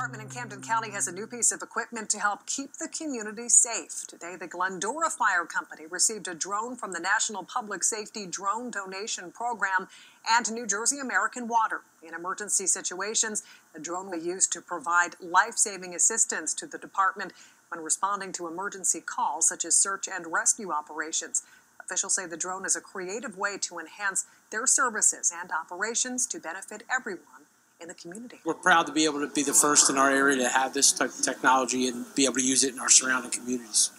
Department in Camden County has a new piece of equipment to help keep the community safe. Today, the Glendora Fire Company received a drone from the National Public Safety Drone Donation Program and New Jersey American Water. In emergency situations, the drone will be used to provide life-saving assistance to the department when responding to emergency calls such as search and rescue operations. Officials say the drone is a creative way to enhance their services and operations to benefit everyone in the community. We're proud to be able to be the first in our area to have this type of technology and be able to use it in our surrounding communities.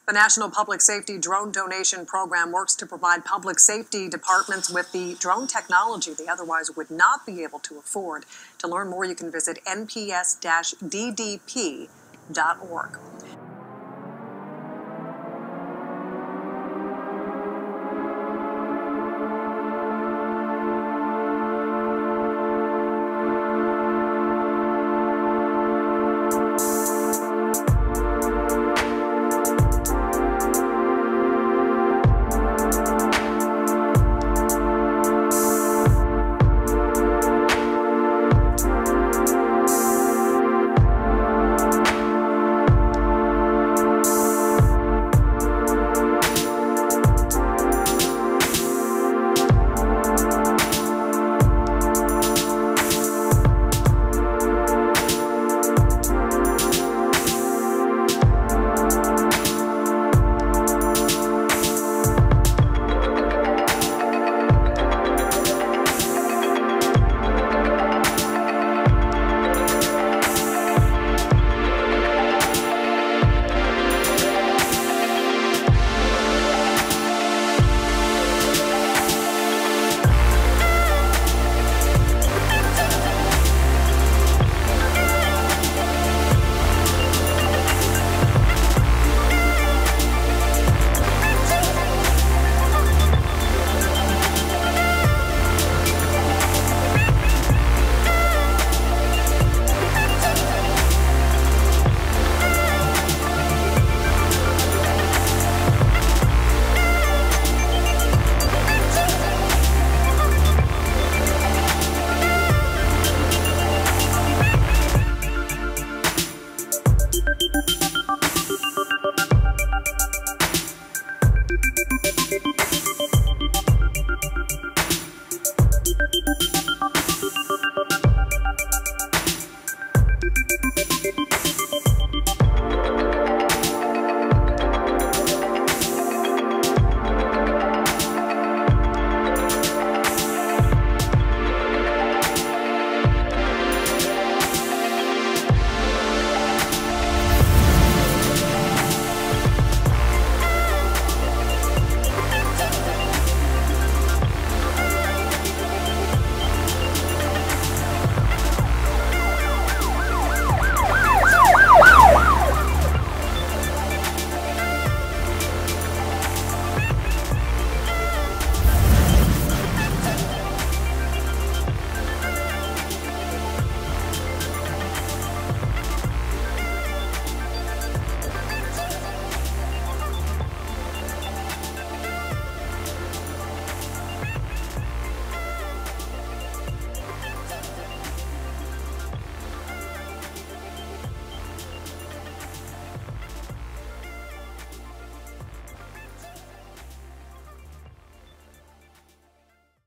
The National Public Safety Drone Donation Program works to provide public safety departments with the drone technology they otherwise would not be able to afford. To learn more, you can visit nps-ddp.org.